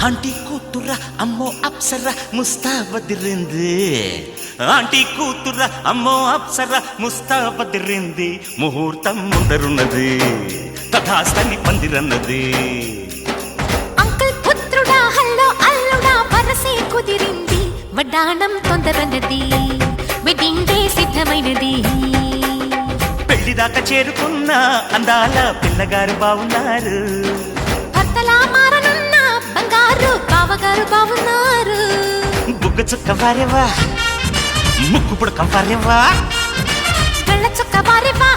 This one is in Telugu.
ఆంటీ కూతుర అమ్మో అప్సర ముస్తాబదిరింది ఆంటీ కూతుర అమ్మో అప్సర ముస్తాబదిరింది ముహూర్తం ముందరున్నది తథాస్తని పందిరన్నది అంకుల్ పుత్రుడా హల్లో అల్లుడా వరసే కుదిరింది వడ్డాణం తొందరన్నది వెడ్డింగ్ డే సిద్ధమైనది పెళ్లిదాకా చేరుకున్న అందాల పిల్లగారు బావున్నారు భర్తలా మారనున్న బంగారు బావగారు బావున్నారు బుగ్గ చుక్క వారేవా ముక్కు పుడక వారేవా గళ్ళ చుక్క వారేవా